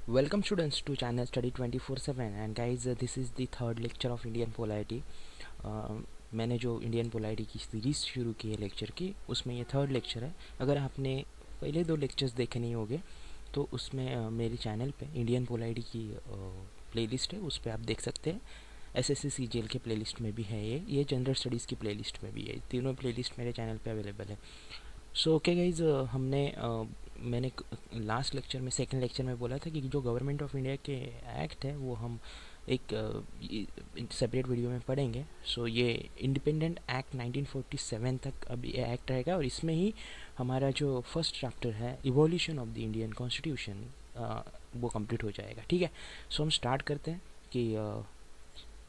Welcome students to channel study 24/7 and guys this is the third lecture of Indian polity. मैंने जो Indian polity की series शुरू की है लेक्चर की उसमें ये थर्ड लेक्चर है। अगर आपने पहले दो लेक्चर्स देखे नहीं होंगे तो उसमें मेरे चैनल पे इंडियन पोलाइटी की प्लेलिस्ट है, उस पर आप देख सकते हैं। एसएससी सीजीएल के प्लेलिस्ट में भी है, ये जनरल स्टडीज़ की प्लेलिस्ट में भी है। तीनों प्लेलिस्ट मेरे चैनल पे अवेलेबल है। सो ओके गाइज, मैंने लास्ट लेक्चर में सेकंड लेक्चर में बोला था कि जो गवर्नमेंट ऑफ इंडिया के एक्ट है वो हम एक सेपरेट वीडियो में पढ़ेंगे। सो ये इंडिपेंडेंट एक्ट 1947 तक अब ये एक्ट रहेगा और इसमें ही हमारा जो फर्स्ट चैप्टर है evolution of the Indian constitution वो कंप्लीट हो जाएगा। ठीक है, सो हम स्टार्ट करते हैं कि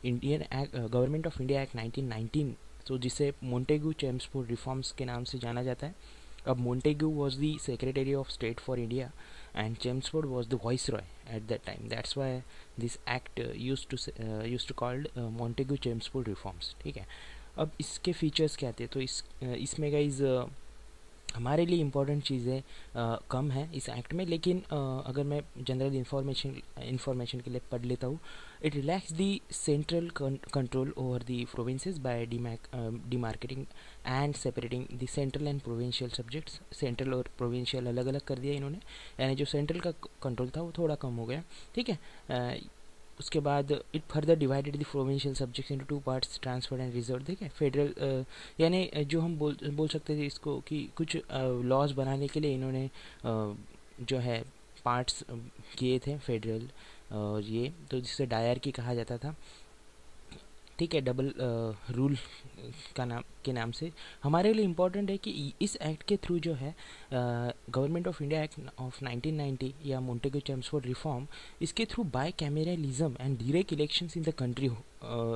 Indian act government of India act 1919, तो जिसे मोंटेगू चेम्सफोर्ड रिफॉर्म्स के नाम से जाना जाता है। अब Montagu was the secretary of state for India and Chelmsford was the viceroy at that time. That's why this act used to called Montagu Chelmsford reforms. ठीक है, अब इसके फीचर्स क्या थे? तो इसमें गाइज हमारे लिए इम्पोर्टेंट चीज़ें कम हैं इस एक्ट में, लेकिन अगर मैं जनरल इंफॉर्मेशन के लिए पढ़ लेता हूँ। It relax the central control over the provinces by demarcating and separating the central and provincial subjects. Central और प्रोविंशियल अलग अलग कर दिया इन्होंने, यानी जो सेंट्रल का कंट्रोल था वो थोड़ा कम हो गया। ठीक है, उसके बाद it further divided the provincial subjects into two parts, transferred and reserve. ठीक है, फेडरल यानी जो हम बोल सकते थे इसको कि कुछ लॉज बनाने के लिए इन्होंने जो है पार्ट्स किए थे फेडरल, और ये तो जिसे डायरकी कहा जाता था। ठीक है, डबल रूल के नाम से हमारे लिए इम्पोर्टेंट है कि इस एक्ट के थ्रू जो है government of India act of 1990 या मोंटेगू चेम्सफोर्ड रिफॉर्म, इसके through bicameralism and direct elections in the country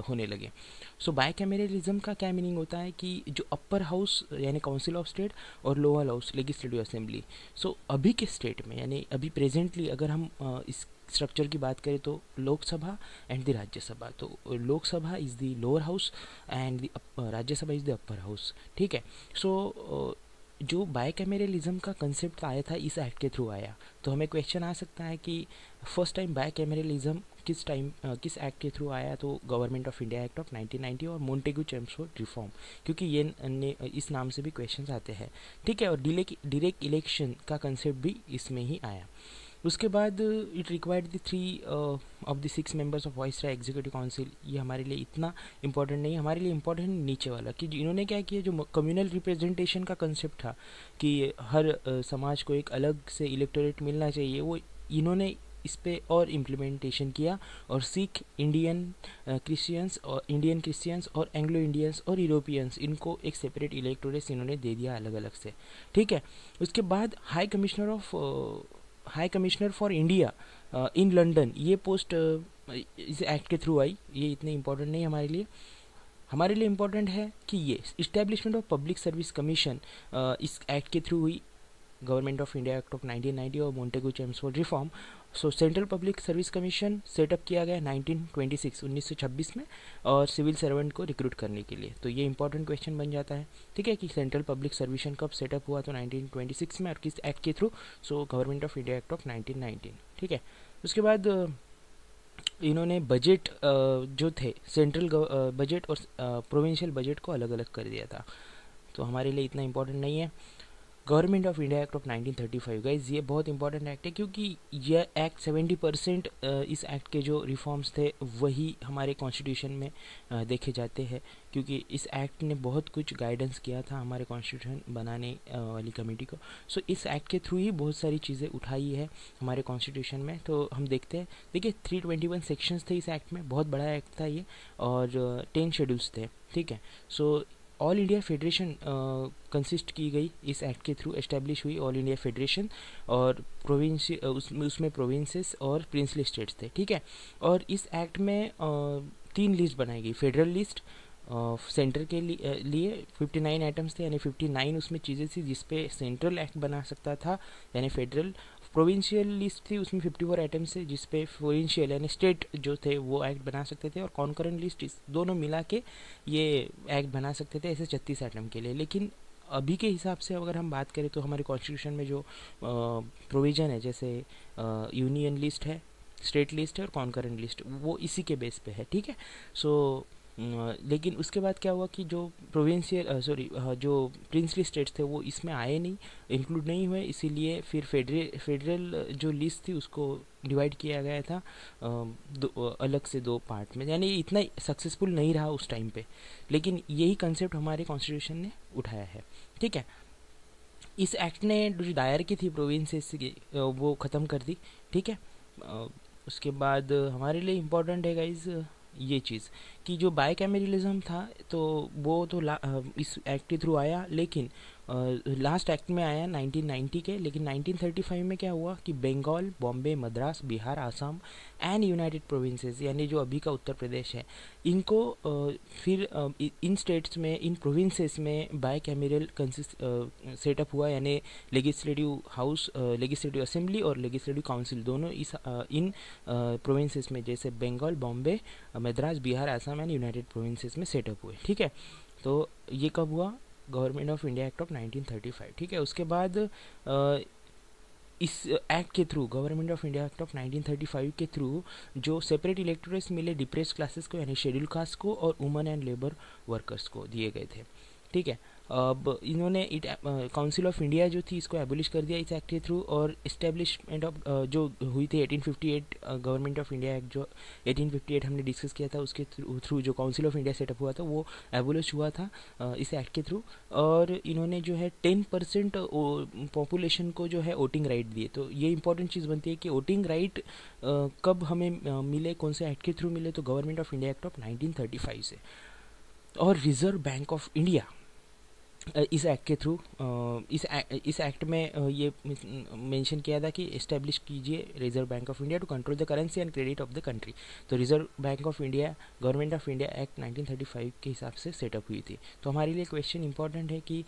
होने लगे। सो बाय कैमेरलिज्म का क्या मीनिंग होता है कि जो अपर हाउस यानी काउंसिल ऑफ स्टेट और लोअर हाउस लेजिस्लेटिव असेंबली, सो अभी के स्टेट में यानी अभी प्रेजेंटली अगर हम इस स्ट्रक्चर की बात करें तो लोकसभा एंड द राज्यसभा। तो Lok Sabha is the lower house and Rajya Sabha is the upper house. ठीक है, सो जो बायकैमेरलिज्म का कंसेप्ट आया था इस एक्ट के थ्रू आया। तो हमें क्वेश्चन आ सकता है कि फर्स्ट टाइम बायकैमेरलिज्म किस एक्ट के थ्रू आया? तो government of India act of 1990 और मोंटेगू चेम्सफोर्ड रिफॉर्म, क्योंकि ये इस नाम से भी क्वेश्चन आते हैं। ठीक है, और डायरेक्ट इलेक्शन का कंसेप्ट भी इसमें ही आया। उसके बाद it required the 3 of the 6 members of viceroy executive council. ये हमारे लिए इतना इंपॉर्टेंट नहीं, हमारे लिए इम्पोर्टेंट नीचे वाला कि इन्होंने क्या किया, जो कम्युनल रिप्रेजेंटेशन का कंसेप्ट था कि हर समाज को एक अलग से इलेक्टोरेट मिलना चाहिए, वो इन्होंने इस पे और इम्प्लीमेंटेशन किया। और सिख, इंडियन क्रिश्चियंस और एंग्लो इंडियंस और यूरोपियंस, इनको एक सेपरेट इलेक्टोरेट्स इन्होंने दे दिया अलग अलग से। ठीक है, उसके बाद high commissioner for India in London, ये पोस्ट इस एक्ट के थ्रू आई। ये इतने इम्पोर्टेंट नहीं हमारे लिए। हमारे लिए इम्पोर्टेंट है कि ये establishment of public service commission इस एक्ट के थ्रू हुई, government of India act of 1990 और मोंटेगू चेम्सफोर्ड रिफॉर्म। सो central public service commission setup किया गया 1926 में, और सिविल सर्वेंट को रिक्रूट करने के लिए। तो ये इंपॉर्टेंट क्वेश्चन बन जाता है। ठीक है, कि सेंट्रल पब्लिक सर्विस कब सेटअप हुआ? तो 1926 में, और किस एक्ट के through? So government of India act of 1919। ठीक है, उसके बाद इन्होंने बजट जो थे सेंट्रल बजट और प्रोविंशियल बजट को अलग अलग कर दिया था। तो हमारे लिए इतना इम्पोर्टेंट नहीं है। Government of India act of 1935, guys ये बहुत इंपॉर्टेंट एक्ट है, क्योंकि यह एक्ट 70% इस एक्ट के जो रिफॉर्म्स थे वही हमारे कॉन्स्टिट्यूशन में देखे जाते हैं, क्योंकि इस एक्ट ने बहुत कुछ गाइडेंस किया था हमारे कॉन्स्टिट्यूशन बनाने वाली कमेटी को। सो इस एक्ट के थ्रू ही बहुत सारी चीज़ें उठाई है हमारे कॉन्स्टिट्यूशन में। तो हम देखते हैं, देखिए 321 सेक्शंस थे इस एक्ट में, बहुत बड़ा एक्ट था ये, और 10 शेड्यूल्स थे। ठीक है, so all India federation consist की गई इस एक्ट के थ्रू, एस्टेब्लिश हुई ऑल इंडिया फेडरेशन, और उसमें प्रोविंसेस और प्रिंसली स्टेट्स थे। ठीक है, और इस एक्ट में 3 लिस्ट बनाई गई। फेडरल लिस्ट सेंटर के लिए 59 आइटम्स थे, यानी 59 उसमें चीज़ें थी जिसपे सेंट्रल एक्ट बना सकता था, यानी फेडरल। प्रोविंशियल लिस्ट थी, उसमें 54 आइटम्स थे जिसपे प्रोविंशियल यानी स्टेट जो थे वो एक्ट बना सकते थे, और कॉन्करेंट लिस्ट दोनों मिला के ये एक्ट बना सकते थे, ऐसे 36 आइटम के लिए। लेकिन अभी के हिसाब से अगर हम बात करें तो हमारे कॉन्स्टिट्यूशन में जो प्रोविज़न है, जैसे यूनियन लिस्ट है, स्टेट लिस्ट है और कॉन्करेंट लिस्ट, वो इसी के बेस पे है, ठीक है। सो लेकिन उसके बाद क्या हुआ कि जो प्रोविंशियल जो प्रिंसली स्टेट्स थे वो इसमें आए नहीं, इंक्लूड नहीं हुए, इसीलिए फिर फेडरल जो लिस्ट थी उसको डिवाइड किया गया था अलग से दो पार्ट में, यानी इतना सक्सेसफुल नहीं रहा उस टाइम पे, लेकिन यही कंसेप्ट हमारे कॉन्स्टिट्यूशन ने उठाया है, ठीक है। इस एक्ट ने जो दायर की थी प्रोविंसेस की वो ख़त्म कर दी, ठीक है। उसके बाद हमारे लिए इम्पोर्टेंट है गाइज ये चीज़ कि जो बाइकैमेरलिज्म था तो वो तो इस एक्ट के थ्रू आया, लेकिन लास्ट एक्ट में आया 1990 के, लेकिन 1935 में क्या हुआ कि Bengal, Bombay, Madras, Bihar, Assam and United Provinces, यानी जो अभी का उत्तर प्रदेश है, इनको फिर इन स्टेट्स में, इन प्रोविंसेस में बाइकैमेरल सेटअप हुआ, यानी लेजिस्लेटिव हाउस, लेजिस्लेटिव असेंबली और लेजिस्लेटिव काउंसिल दोनों इन प्रोविंसेस में, जैसे Bengal, Bombay, Madras, Bihar, Assam and United Provinces में सेटअप हुए, ठीक है। तो ये कब हुआ? Government of India act of 1935, ठीक है। उसके बाद इस एक्ट के through, Government of India act of 1935 के थ्रू जो सेपरेट इलेक्टोरेट्स मिले डिप्रेस क्लासेस को, यानी शेड्यूल कास्ट को और वुमेन एंड लेबर वर्कर्स को दिए गए थे, ठीक है। अब इन्होंने काउंसिल ऑफ इंडिया जो थी इसको एबोलिश कर दिया इस एक्ट के थ्रू, और इस्टेब्लिशमेंट ऑफ जो हुई थी 1858 गवर्नमेंट ऑफ इंडिया एक्ट जो 1858 हमने डिस्कस किया था, उसके थ्रू जो काउंसिल ऑफ इंडिया सेटअप हुआ था वो एबोलिश हुआ था इस एक्ट के थ्रू। और इन्होंने जो है 10% पॉपुलेशन को जो है वोटिंग राइट दिए। तो ये इंपॉर्टेंट चीज़ बनती है कि वोटिंग राइट कब हमें मिले, कौन से एक्ट के थ्रू मिले, तो government of India act of 1935 से। और रिजर्व बैंक ऑफ इंडिया इस एक्ट के थ्रू इस एक्ट में ये मेंशन किया था कि इस्टेब्लिश कीजिए reserve bank of India to control the currency and credit of the country. तो reserve bank of India government of India act 1935 के हिसाब से सेटअप हुई थी। तो हमारे लिए क्वेश्चन इंपॉर्टेंट है कि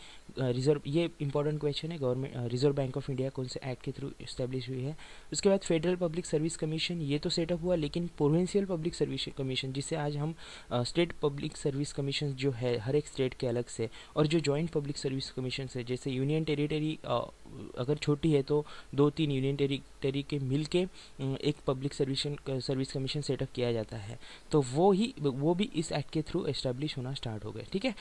ये इंपॉर्टेंट क्वेश्चन है, government reserve bank of India कौन से एक्ट के थ्रू इस्टेब्लिश हुई है। उसके बाद फेडरल पब्लिक सर्विस कमीशन, ये तो सेटअप हुआ, लेकिन प्रोविंशियल पब्लिक सर्विस कमीशन, जिसे आज हम स्टेट पब्लिक सर्विस कमीशन जो है हर एक स्टेट के अलग से, और जो जॉइंट पब्लिक सर्विस कमीशन है, जैसे यूनियन टेरिटरी अगर छोटी है तो 2-3 यूनियन टेरिटरी के मिल के एक पब्लिक सर्विस कमीशन सेटअप किया जाता है। तो वो भी इस एक्ट के थ्रू एस्टेब्लिश होना स्टार्ट हो गए, ठीक है।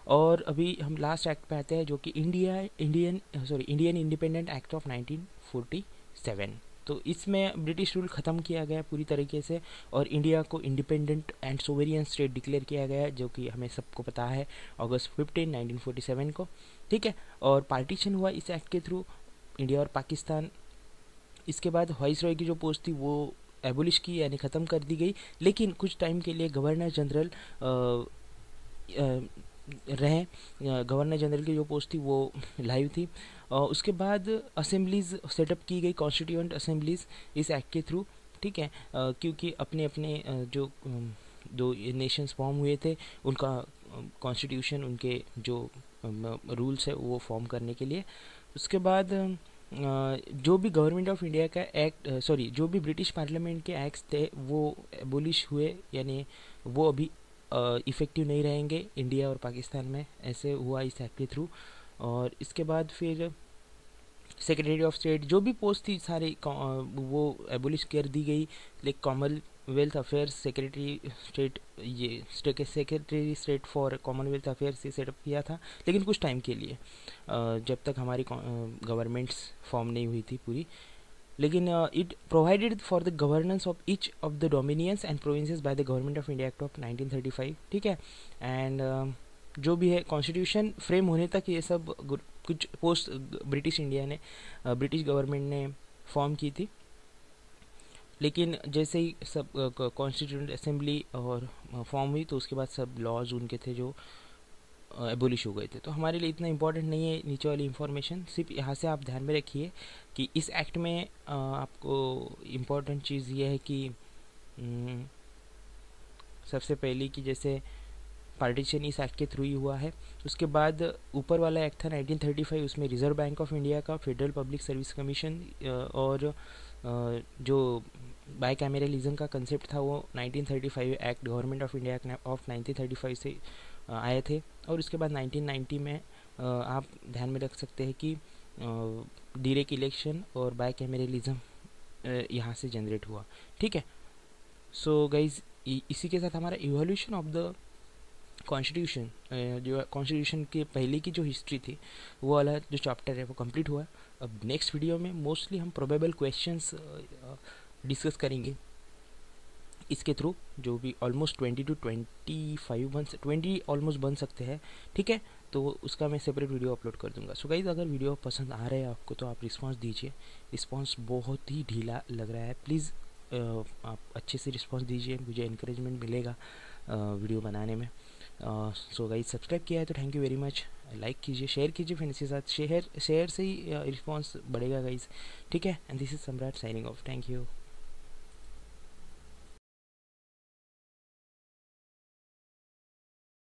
और अभी हम लास्ट एक्ट पे आते हैं जो कि इंडियन इंडिपेंडेंट एक्ट ऑफ 1947। तो इसमें ब्रिटिश रूल ख़त्म किया गया पूरी तरीके से, और इंडिया को independent and sovereign state declare किया गया, जो कि हमें सबको पता है अगस्त 15, 1947 को, ठीक है। और पार्टीशन हुआ इस एक्ट के थ्रू इंडिया और पाकिस्तान। इसके बाद वाइसरॉय की जो पोस्ट थी वो एबोलिश की, यानी ख़त्म कर दी गई, लेकिन कुछ टाइम के लिए गवर्नर जनरल रहे। गवर्नर जनरल की जो पोस्ट थी वो लाइव थी। उसके बाद असेंबलीज सेटअप की गई, कॉन्स्टिट्यूएंट असेंबलीज इस एक्ट के थ्रू, ठीक है। क्योंकि अपने अपने जो दो नेशंस फॉर्म हुए थे, उनका कॉन्स्टिट्यूशन, उनके जो रूल्स है वो फॉर्म करने के लिए। उसके बाद जो भी गवर्नमेंट ऑफ इंडिया का एक्ट जो भी ब्रिटिश पार्लियामेंट के एक्ट्स थे वो एबोलिश हुए, यानी वो अभी इफ़ेक्टिव नहीं रहेंगे इंडिया और पाकिस्तान में, ऐसे हुआ इस एक्ट के थ्रू। और इसके बाद फिर सेक्रेटरी ऑफ स्टेट जो भी पोस्ट थी सारी वो एबोलिश कर दी गई। Like commonwealth affairs secretary state, ये secretary state for commonwealth affairs से सेटअप किया था, लेकिन कुछ टाइम के लिए, जब तक हमारी गवर्नमेंट्स फॉर्म नहीं हुई थी पूरी। लेकिन it provided for the governance of each of the dominions and provinces by the government of India act of 1935, ठीक है। एंड जो भी है कॉन्स्टिट्यूशन फ्रेम होने तक ये सब कुछ पोस्ट ब्रिटिश गवर्नमेंट ने फॉर्म की थी, लेकिन जैसे ही सब कॉन्स्टिट्यूंट असेंबली और फॉर्म हुई तो उसके बाद सब लॉज उनके थे जो एबोलिश हो गए थे। तो हमारे लिए इतना इंपॉर्टेंट नहीं है नीचे वाली इन्फॉर्मेशन, सिर्फ यहाँ से आप ध्यान में रखिए कि इस एक्ट में आपको इम्पॉर्टेंट चीज़ ये है कि सबसे पहले कि जैसे पार्टीशन इस एक्ट के थ्रू ही हुआ है। उसके बाद ऊपर वाला एक्ट था 1935, उसमें रिजर्व बैंक ऑफ इंडिया का, फेडरल पब्लिक सर्विस कमीशन और जो बाइकैमेरलिज्म का कंसेप्ट था वो 1935 act, government of India act of 1935 से आए थे। और उसके बाद 1990 में आप ध्यान में रख सकते हैं कि डायरेक्ट इलेक्शन और बाय कैमरलिज्म यहाँ से जनरेट हुआ। ठीक है, सो गाइज इसी के साथ हमारा इवोल्यूशन ऑफ द कॉन्स्टिट्यूशन, जो कॉन्स्टिट्यूशन के पहले की जो हिस्ट्री थी वो वाला जो चैप्टर है वो कंप्लीट हुआ। अब नेक्स्ट वीडियो में मोस्टली हम प्रोबेबल क्वेश्चंस डिस्कस करेंगे इसके थ्रू, जो भी ऑलमोस्ट 20 to 25 20 ऑलमोस्ट बन सकते हैं। ठीक है, तो उसका मैं सेपरेट वीडियो अपलोड कर दूंगा। सो गाइज अगर वीडियो पसंद आ रहा है आपको तो आप रिस्पांस दीजिए। रिस्पांस बहुत ही ढीला लग रहा है, प्लीज़ आप अच्छे से रिस्पांस दीजिए, मुझे इनकरेजमेंट मिलेगा वीडियो बनाने में। सो गाइज सब्सक्राइब किया है तो thank you very much. Like कीजिए, शेयर कीजिए फ्रेंड्स के साथ, शेयर से ही रिस्पांस बढ़ेगा गाइज। ठीक है, एंड दिस इज सम्राट साइनिंग ऑफ, थैंक यू।